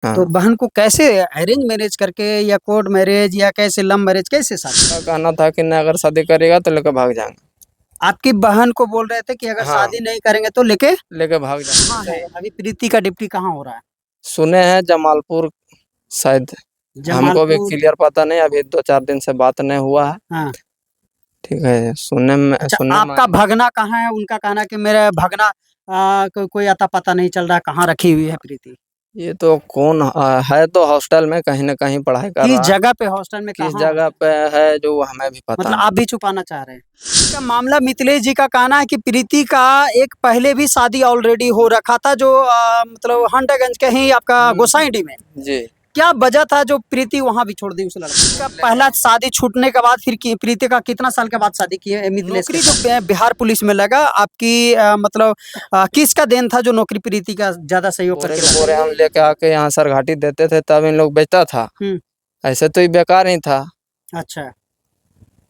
हाँ। तो बहन को कैसे अरेंज मैरिज करके या कोर्ट मैरिज या कैसे लव मैरिज कैसे शादी? उसका कहना था कि नहीं, अगर शादी करेगा तो लेकर भाग जाएंगे। आपकी बहन को बोल रहे थे कि अगर हाँ। शादी नहीं करेंगे तो लेके लेकर भाग कहाँ जाएंगे। है अभी प्रीति का डिप्टी कहाँ हो रहा है? सुने हैं जमालपुर शायद। हमको भी जमालपुर। क्लियर पता नहीं, अभी 2-4 दिन से बात नहीं हुआ है। हाँ। ठीक है, अच्छा, सुनने में आपका भगना कहाँ है? उनका कहना कि मेरा भगना कोई अता पता नहीं चल रहा कहाँ रखी हुई है प्रीति। ये तो कौन है, तो हॉस्टल में कहीं ना कहीं पढ़ाई कर किस रहा है। जगह पे हॉस्टल में, किस कहाँ जगह हॉस्टल? पे है जो हमें भी पता मतलब नहीं। आप भी छुपाना चाह रहे हैं इसका मामला? मिथिलेश जी का कहना है कि प्रीति का एक पहले भी शादी ऑलरेडी हो रखा था जो मतलब हंटागंज के ही आपका गोसाईडीह में। जी। क्या वजह था जो प्रीति वहां भी छोड़ दी उस लड़के का? पहला शादी छूटने के बाद फिर प्रीति का कितना साल के बाद शादी की है मिथिलेश की? जो बिहार पुलिस में लगा आपकी मतलब किसका देन था जो नौकरी प्रीति का ज्यादा सहयोग बोरे करके के लगा? बोरे हम लेके आके यहाँ सरघाटी देते थे, तब इन लोग बेचता था। ऐसे तो ये बेकार ही था। अच्छा,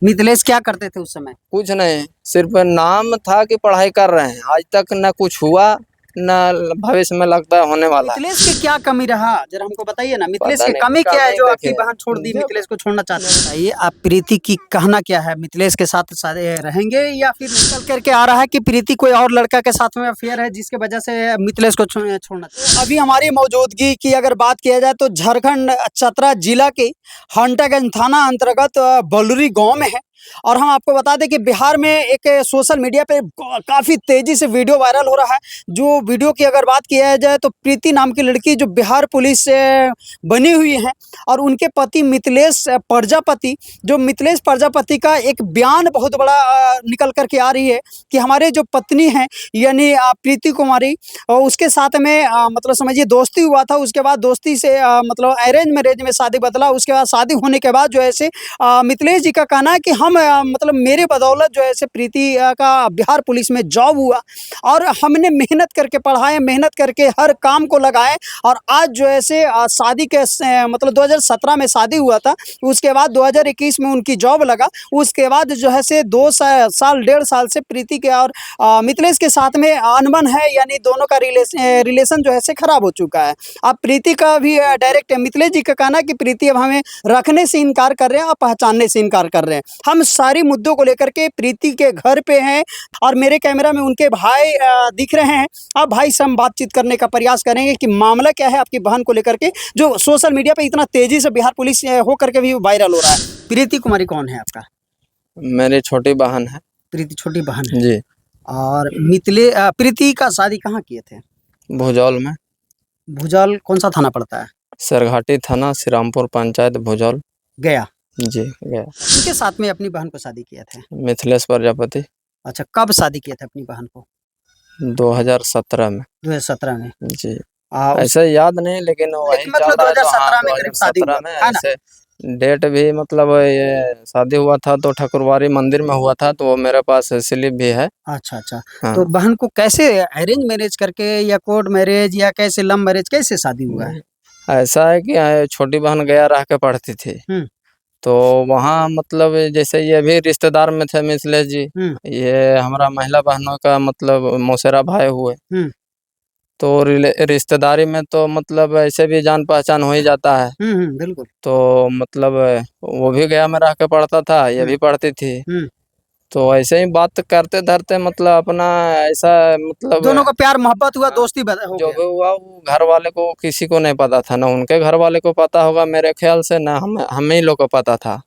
मिथिलेश क्या करते थे उस समय? कुछ नहीं, सिर्फ नाम था कि पढ़ाई कर रहे हैं। आज तक न कुछ हुआ, न भविष्य में लगता है होने वाला है। मिथिलेश की क्या कमी रहा, जरा हमको बताइए ना। मिथिलेश पता की नहीं, कमी क्या है कमी जो आपकी देखिए। बहन छोड़ दी, जब मिथिलेश को छोड़ना चाहते हैं? बताइए, आप प्रीति की कहना क्या है? मिथिलेश के साथ रहेंगे या फिर निकल करके आ रहा है कि प्रीति कोई और लड़का के साथ में अफेयर है जिसके वजह से मिथिलेश को छोड़ना चाहिए? अभी हमारी मौजूदगी की अगर बात किया जाए तो झारखंड चतरा जिला के हंटागंज थाना अंतर्गत बलुरी गाँव में है। और हम आपको बता दें कि बिहार में एक सोशल मीडिया पे काफ़ी तेज़ी से वीडियो वायरल हो रहा है। जो वीडियो की अगर बात किया जाए तो प्रीति नाम की लड़की जो बिहार पुलिस से बनी हुई है और उनके पति मिथिलेश प्रजापति, जो मिथिलेश प्रजापति का एक बयान बहुत बड़ा निकल कर के आ रही है कि हमारे जो पत्नी हैं यानी प्रीति कुमारी, उसके साथ में मतलब समझिए दोस्ती हुआ था। उसके बाद दोस्ती से मतलब अरेंज मैरेज में शादी बदला। उसके बाद शादी होने के बाद जो है से मिथिलेश जी का कहना है कि हम मतलब मेरे बदौलत जो है से प्रीति का बिहार पुलिस में जॉब हुआ और हमने मेहनत करके पढ़ाए, मेहनत करके हर काम को लगाए और आज जो है से शादी के मतलब 2017 में शादी हुआ था। उसके बाद 2021 में उनकी जॉब लगा। उसके बाद जो है से 2 साल 1.5 साल से प्रीति के और मिथिलेश के साथ में अनबन है, यानी दोनों का रिलेशन जो है से खराब हो चुका है। अब प्रीति का भी डायरेक्ट मिथिलेश जी का कहना है कि प्रीति अब हमें रखने से इनकार कर रहे हैं और पहचानने से इनकार कर रहे हैं। हम सारी मुद्दों को लेकर के प्रीति के घर पे हैं और मेरे कैमरा में उनके भाई दिख रहे हैं। अब भाई से हम बातचीत करने का प्रयास करेंगे कि मामला क्या है आपकी बहन को लेकर के जो सोशल मीडिया पे इतना तेजी से बिहार पुलिस हो करके भी वायरल हो रहा है। प्रीति कुमारी कौन है आपका? मेरी छोटी बहन है। प्रीति छोटी बहन है जी। और प्रीति का शादी कहाँ किए थे? भुजौल में। भुजौल कौन सा थाना पड़ता है? सरघाटी थाना, श्रीरामपुर पंचायत, भुजौल। गया। जी गया। उनके साथ में अपनी बहन को शादी किए थे? मिथिलेश प्रजापति। अच्छा, कब शादी किए थे अपनी बहन को? 2017 में। 2017 में। जी। उस ऐसे याद नहीं, लेकिन वही चल मतलब रहा है तो हाँ, 2017 में करीब शादी 2017 हुआ में है ना? ऐसे डेट भी मतलब ये शादी हुआ था तो ठकुरवारी मंदिर में हुआ था, तो वो मेरे पास स्लिप भी है। अच्छा, अच्छा। हाँ। तो बहन को कैसे अरेंज मैरिज करके या कोर्ट मैरिज या कैसे लव मैरिज कैसे शादी हुआ है? ऐसा है कि छोटी बहन गया रह के पढ़ती थी, तो वहाँ मतलब जैसे ये भी रिश्तेदार में थे मिथिलेश जी। ये हमारा महिला बहनों का मतलब मौसेरा भाई हुए, तो रिश्तेदारी में तो मतलब ऐसे भी जान पहचान हो ही जाता है। बिल्कुल। तो मतलब वो भी गया में रह के पढ़ता था, ये भी पढ़ती थी। तो ऐसे ही बात करते धरते मतलब अपना ऐसा मतलब दोनों का प्यार मोहब्बत हुआ, दोस्ती हो जो गया। भी हुआ वो घर वाले को किसी को नहीं पता था, ना उनके घर वाले को पता होगा मेरे ख्याल से, ना हम ही लोग को पता था।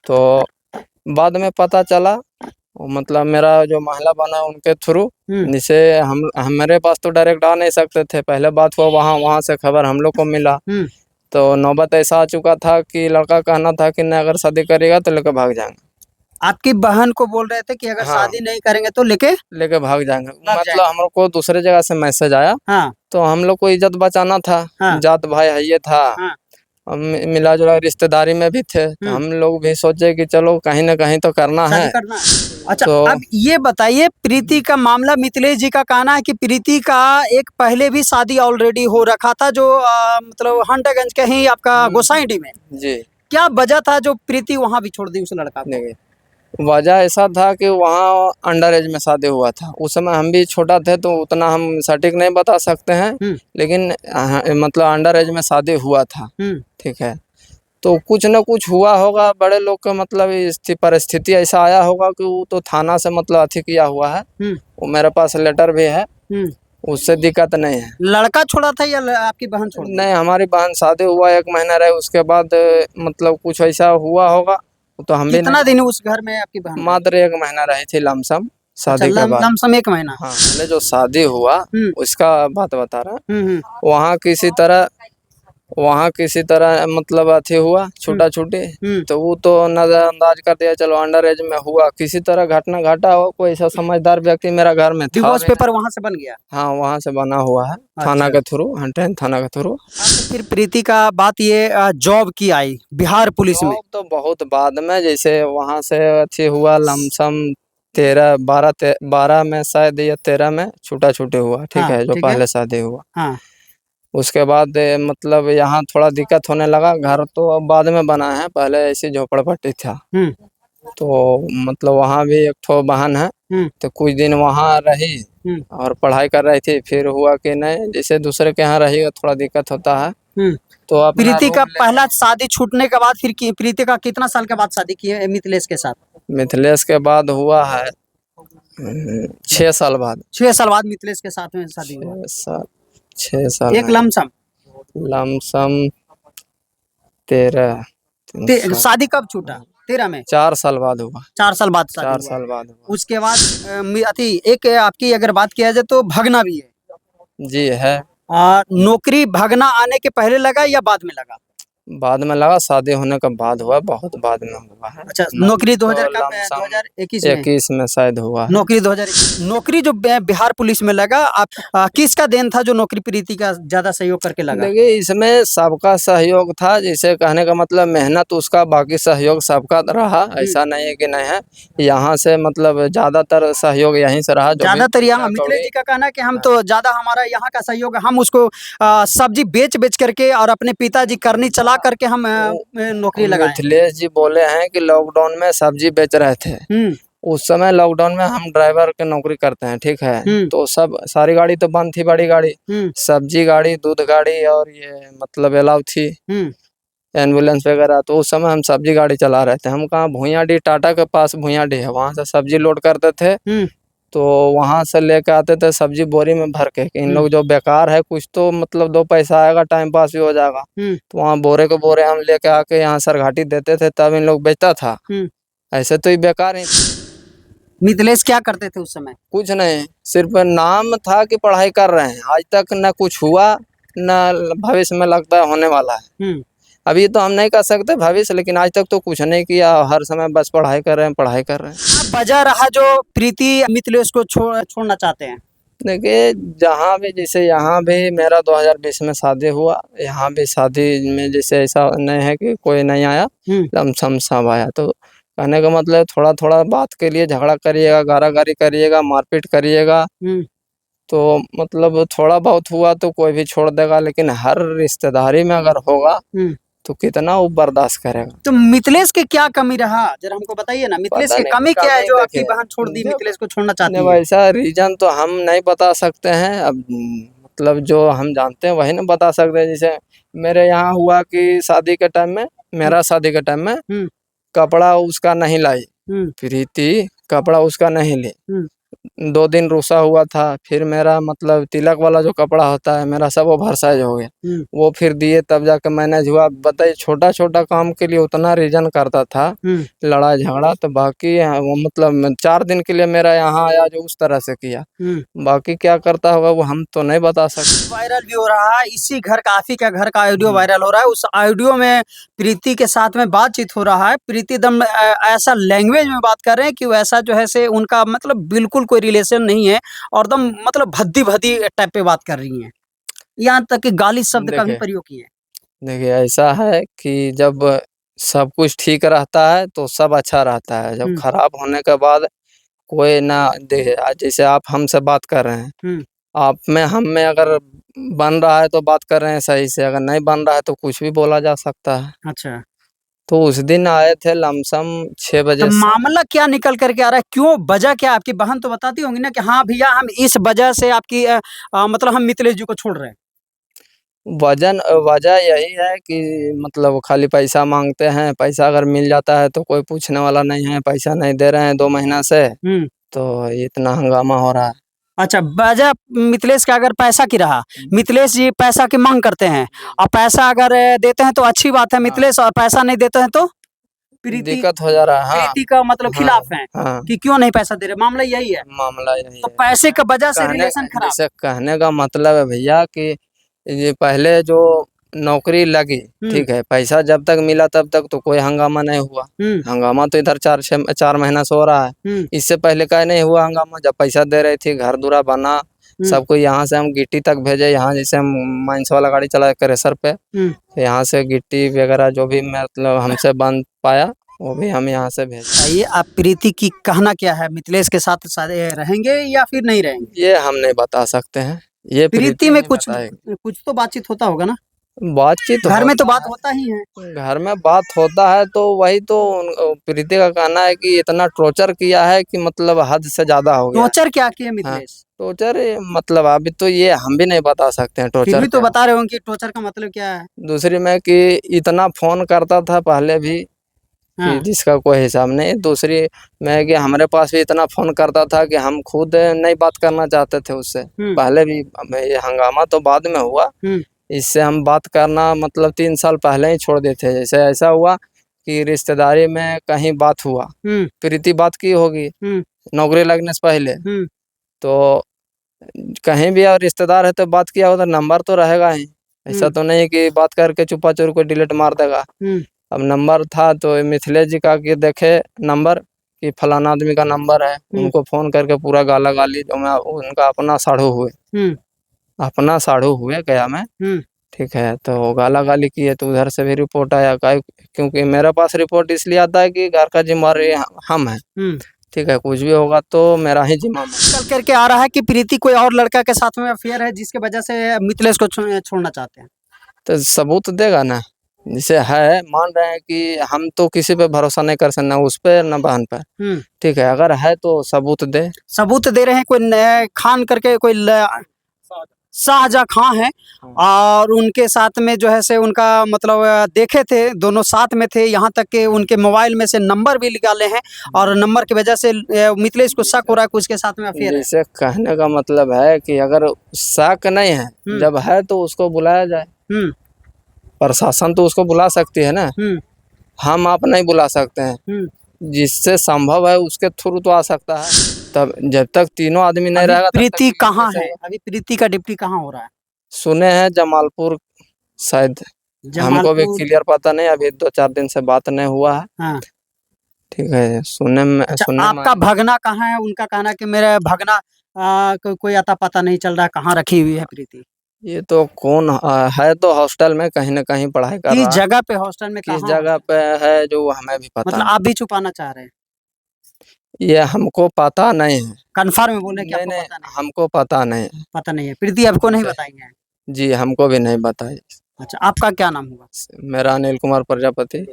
तो बाद में पता चला, मतलब मेरा जो महिला बना उनके थ्रू, जिसे हम मेरे पास तो डायरेक्ट आ नहीं सकते थे। पहले बात हुआ वहाँ से खबर हम लोग को मिला, तो नौबत ऐसा आ चुका था कि लड़का कहना था कि नहीं, अगर शादी करेगा तो लेकर भाग जाएंगे। आपकी बहन को बोल रहे थे कि अगर शादी नहीं करेंगे तो लेके भाग जाएंगे। मतलब हम लोग को दूसरे जगह से मैसेज आया। तो हम लोग को इज्जत बचाना था। जात भाई है ये था। मिला जुला रिश्तेदारी में भी थे, तो हम लोग भी सोचे कि चलो कहीं ना कहीं तो करना है। अच्छा, तो अब ये बताइए, प्रीति का मामला मिथिलेश जी का कहना है कि प्रीति का एक पहले भी शादी ऑलरेडी हो रखा था जो मतलब हंटागंज के ही आपका गोसाईडीह में। जी। क्या वजह था जो प्रीति वहां भी छोड़ दी उस लड़का को? वजह ऐसा था कि वहाँ अंडर एज में शादी हुआ था। उस समय हम भी छोटा थे तो उतना हम सटीक नहीं बता सकते हैं, लेकिन मतलब अंडर एज में शादी हुआ था। ठीक है, तो कुछ न कुछ हुआ होगा बड़े लोग का, मतलब परिस्थिति ऐसा आया होगा कि वो तो थाना से मतलब अथी किया हुआ है। वो मेरे पास लेटर भी है, उससे दिक्कत नहीं है। लड़का छोड़ा था या आपकी बहन छोड़ दी? नहीं, हमारी बहन शादी हुआ 1 महीना रहे, उसके बाद मतलब कुछ ऐसा हुआ होगा तो हम भी कितना नहीं। दिन उस घर में आपकी बहन रही? मात्र 1 महीना रही थी लमसम अच्छा, शादी के बाद। लमसम 1 महीना। हाँ, पहले जो शादी हुआ उसका बात बता रहा हूँ। वहाँ किसी तरह मतलब अथी हुआ, छूटा छूटी, तो वो तो नजरअंदाज कर दिया, चलो अंडर एज में हुआ, किसी तरह घटना घटा हो, कोई ऐसा समझदार व्यक्ति मेरा घर में था। डिवोर्स पेपर वहाँ से बन गया? हाँ, वहाँ से बना हुआ है, थाना के थ्रू, 110 थाना के थ्रू। फिर प्रीति का बात ये जॉब की आई बिहार पुलिस में? जॉब तो बहुत बाद में, जैसे वहाँ से अच्छी हुआ लमसम 12 में शायद या 13 में छूटा छूटी हुआ। ठीक है, जो पहले शादी हुआ। हाँ। उसके बाद मतलब यहाँ थोड़ा दिक्कत होने लगा। घर तो अब बाद में बना है, पहले ऐसी झोपड़पट्टी था। तो मतलब वहाँ भी एक ठो बहन है, तो कुछ दिन वहाँ रही और पढ़ाई कर रही थी। फिर हुआ कि नहीं, जैसे दूसरे के यहाँ रही थोड़ा दिक्कत होता है। तो अब प्रीति का पहला शादी छूटने के बाद फिर प्रीति का कितना साल के बाद शादी की है मिथिलेश के साथ? मिथिलेश के बाद हुआ है 6 साल बाद। 6 साल बाद मिथिलेश के साथ में शादी हुआ? 6 साल एक लमसम लमसम 13। शादी कब छूटा? 13 में? 4 साल बाद हुआ। 4 साल बाद शादी 4 हुआ। साल बाद हुआ। उसके बाद अति एक आपकी अगर बात किया जाए तो भगना भी है? जी है। नौकरी भगना आने के पहले लगा या बाद में लगा? बाद में लगा, शादी होने का बाद हुआ, बहुत बाद में हुआ है। अच्छा, नौकरी 2021 में शायद हुआ है। नौकरी 2021 नौकरी जो बिहार पुलिस में लगा, आप किसका देन था जो नौकरी प्रीति का ज्यादा सहयोग करके लगा? देखिए, इसमें सबका सहयोग था, जैसे कहने का मतलब मेहनत उसका, बाकी सहयोग सबका रहा। ऐसा नहीं है कि नहीं है, यहाँ से मतलब ज्यादातर सहयोग यहीं से रहा। ज्यादातर यहाँ मिथिलेश जी का कहना है कि हम तो ज्यादा हमारा यहाँ का सहयोग, हम उसको सब्जी बेच करके और अपने पिताजी करनी चला करके हम नौकरी लगाए। मिथिलेश जी बोले हैं कि लॉकडाउन में सब्जी बेच रहे थे। उस समय लॉकडाउन में हम ड्राइवर की नौकरी करते हैं। ठीक है, तो सब सारी गाड़ी तो बंद थी, बड़ी गाड़ी, सब्जी गाड़ी, दूध गाड़ी और ये मतलब अलाउ थी, एम्बुलेंस वगैरह। तो उस समय हम सब्जी गाड़ी चला रहे थे। हम कहाँ भुइयाडी, टाटा के पास भुइयाडी है, वहाँ से सब्जी लोड करते थे। तो वहाँ से लेके आते थे सब्जी बोरी में भर के। इन लोग जो बेकार है, कुछ तो मतलब 2 पैसा आएगा, टाइम पास भी हो जाएगा। तो वहाँ बोरे के बोरे हम लेके आके यहाँ सरघाटी देते थे, तब इन लोग बेचता था। ऐसे तो ये बेकार ही। मिथिलेश क्या करते थे उस समय? कुछ नहीं, सिर्फ नाम था कि पढ़ाई कर रहे हैं। आज तक न कुछ हुआ, न भविष्य में लगता है होने वाला है। अभी तो हम नहीं कर सकते भविष्य, लेकिन आज तक तो कुछ नहीं किया। हर समय बस पढ़ाई कर रहे हैं, पढ़ाई कर रहे हैं। वजह रहा जो प्रीति मिथिलेश को छोड़ना चाहते हैं? देखिए, जहाँ भी, जैसे यहाँ भी मेरा 2020 में शादी हुआ, यहाँ भी शादी में जैसे ऐसा नहीं है कि कोई नहीं आया, लमसम सब आया। तो कहने का मतलब थोड़ा थोड़ा बात के लिए झगड़ा करिएगा, गारागारी करिएगा, मारपीट करिएगा, तो मतलब थोड़ा बहुत हुआ तो कोई भी छोड़ देगा। लेकिन हर रिश्तेदारी में अगर होगा तो कितना वो बर्दाश्त करेगा। तो मिथिलेश की क्या कमी रहा, जरा हमको बताइए ना। मिथिलेश की कमी क्या है जो आपकी बहन छोड़ दी, मिथिलेश को छोड़ना चाहती है? वैसा रीजन तो हम नहीं बता सकते हैं। अब मतलब जो हम जानते हैं वही ना बता सकते हैं। जैसे मेरे यहाँ हुआ कि शादी के टाइम में, मेरा शादी के टाइम में कपड़ा उसका नहीं लाई, प्रीति कपड़ा उसका नहीं ली। 2 दिन रुसा हुआ था। फिर मेरा मतलब तिलक वाला जो कपड़ा होता है मेरा, सब ओवर साइज हो गया। वो फिर दिए, तब जाकर मैनेज हुआ। बताइए, छोटा छोटा काम के लिए उतना रीजन करता था, लड़ाई झगड़ा। तो बाकी वो मतलब 4 दिन के लिए मेरा यहाँ आया, जो उस तरह से किया। बाकी क्या करता होगा वो हम तो नहीं बता सकते। वायरल भी हो रहा है, इसी घर का, आप ही का घर का ऑडियो वायरल हो रहा है। उस ऑडियो में प्रीति के साथ में बातचीत हो रहा है। प्रीति दम ऐसा लैंग्वेज में बात कर रहे हैं कि वैसा जो है से उनका मतलब बिल्कुल कोई रिलेशन नहीं है, और दम मतलब भद्दी भद्दी टाइप पे बात कर रही हैं, यहाँ तक कि गाली शब्द का भी प्रयोग किए। देखिए, ऐसा है कि जब सब कुछ ठीक रहता है तो सब अच्छा रहता है। जब खराब होने के बाद कोई ना देखे, जैसे आप हमसे बात कर रहे हैं, आप में हम में अगर बन रहा है तो बात कर रहे हैं सही से, अगर नहीं बन रहा है तो कुछ भी बोला जा सकता है। अच्छा, तो उस दिन आए थे लमसम 6 तो बजे से। मामला क्या निकल करके आ रहा है, क्यों, वजह क्या? आपकी बहन तो बताती होंगी ना कि हाँ भैया हम इस वजह से आपकी मतलब हम मिथिलेश जी को छोड़ रहे हैं। वजह यही है कि मतलब खाली पैसा मांगते हैं, पैसा अगर मिल जाता है तो कोई पूछने वाला नहीं है, पैसा नहीं दे रहे हैं 2 महीना से, हम्म। तो इतना हंगामा हो रहा है। अच्छा, वजह मिथिलेश का अगर पैसा की रहा, मिथिलेश जी पैसा की मांग करते हैं, और पैसा अगर देते हैं तो अच्छी बात है हाँ। मिथिलेश, और पैसा नहीं देते हैं तो प्रीति दिक्कत हो जा रहा है। हाँ प्रीति का मतलब हाँ खिलाफ है हाँ, कि क्यों नहीं पैसा दे रहे, मामला यही है। मामला यही तो है। पैसे की वजह से कहने रिलेशन खराब। जैसे कहने का मतलब है भैया कि ये पहले जो नौकरी लगी, ठीक है, पैसा जब तक मिला तब तक तो कोई हंगामा नहीं हुआ। हंगामा तो इधर 4 महीना से हो रहा है। इससे पहले का नहीं हुआ हंगामा, जब पैसा दे रही थी, घर दूरा बना, सबको यहाँ से हम गिट्टी तक भेजे, यहाँ जैसे हम माइंस वाला गाड़ी चला क्रेशर पे, तो यहाँ से गिट्टी वगैरह जो भी मतलब हमसे बन पाया वो भी हम यहाँ से भेजे। ये आप प्रीति की कहना क्या है, मिथिलेश के साथ रहेंगे या फिर नहीं रहेंगे? ये हम नहीं बता सकते हैं, ये प्रीति में नहीं कुछ बताएगी। कुछ तो बातचीत होता होगा ना, बातचीत घर में तो होता बात है, होता ही है। घर में बात होता है, तो वही तो प्रीति का कहना है कि इतना टॉर्चर किया है कि मतलब हद से ज्यादा हो गया है। टॉर्चर क्या किए हाँ, मिथिलेश? टॉर्चर मतलब अभी तो ये हम भी नहीं बता सकते हैं फिर टॉर्चर भी तो क्या। बता रहे हो कि टॉर्चर का मतलब क्या है। दूसरी में कि इतना फोन करता था पहले भी कि हाँ। जिसका कोई हिसाब नहीं। दूसरी में कि हमारे पास भी इतना फोन करता था कि हम खुद नहीं बात करना चाहते थे उससे पहले भी। ये हंगामा तो बाद में हुआ, इससे हम बात करना मतलब 3 साल पहले ही छोड़ देते। जैसे ऐसा हुआ कि रिश्तेदारी में कहीं बात हुआ, प्रीति बात की होगी नौकरी लगने से पहले, तो कहीं भी और रिश्तेदार है तो बात किया होता, नंबर तो रहेगा ही। ऐसा तो नहीं कि बात करके चुपा चोर को डिलीट मार देगा। अब नंबर था तो मिथिलेश जी का कि देखे नंबर कि फलाना आदमी का नंबर है, उनको फोन करके पूरा गाला गाली, जो मैं उनका अपना साढ़ू हुए गया मैं, ठीक है, तो गाला गाली किए, तो उधर से भी रिपोर्ट आया। क्योंकि मेरे पास रिपोर्ट इसलिए आता है कि घर का जिम्मेदार हम हैं, ठीक है, कुछ भी होगा तो मेरा ही जिम्मा। चल करके आ रहा है कि प्रीति कोई और लड़का के साथ में अफेयर है जिसके वजह से मिथिलेश को छोड़ना चाहते हैं। तो सबूत देगा ना, जैसे है मान रहे हैं कि हम तो किसी पे भरोसा नहीं कर सकते, ना उस पे ना बहन पे, ठीक है, अगर है तो सबूत दे। सबूत दे रहे हैं, कोई खान करके कोई शाहजहाँ खां है, और उनके साथ में जो है से उनका मतलब देखे थे, दोनों साथ में थे, यहाँ तक कि उनके मोबाइल में से नंबर भी निकाले हैं, और नंबर की वजह से मिथिलेश को शक हो रहा है कि उसके साथ में अफेयर है। जैसे कहने का मतलब है कि अगर शक नहीं है, जब है तो उसको बुलाया जाए। प्रशासन तो उसको बुला सकती है ना, हम आप नहीं बुला सकते हैं। जिससे संभव है उसके थ्रू तो आ सकता है। तब जब तक तीनों आदमी नहीं रहेगा, प्रीति कहाँ है अभी? प्रीति का डिप्टी कहाँ हो रहा है? सुने हैं जमालपुर शायद, हमको भी क्लियर पता नहीं, अभी 2-4 दिन से बात नहीं हुआ है। हाँ। ठीक है, सुनने में आपका भगना कहाँ है? उनका कहना कि मेरा भगना कोई अता पता नहीं चल रहा, कहाँ रखी हुई है प्रीति? ये तो कौन है, तो हॉस्टल में कहीं ना कहीं पढ़ाई कर रहा है। किस जगह पे हॉस्टल में, किस जगह पे है जो हमें भी पता मतलब आप भी छुपाना चाह रहे हैं? ये हमको पता नहीं है। कन्फर्म बोले कि आपको नहीं, पता नहीं? हमको पता नहीं, पता नहीं है। प्रीति आपको नहीं बताएंगे? जी हमको भी नहीं बताइए। अच्छा, आपका क्या नाम हुआ? मेरा अनिल कुमार प्रजापति।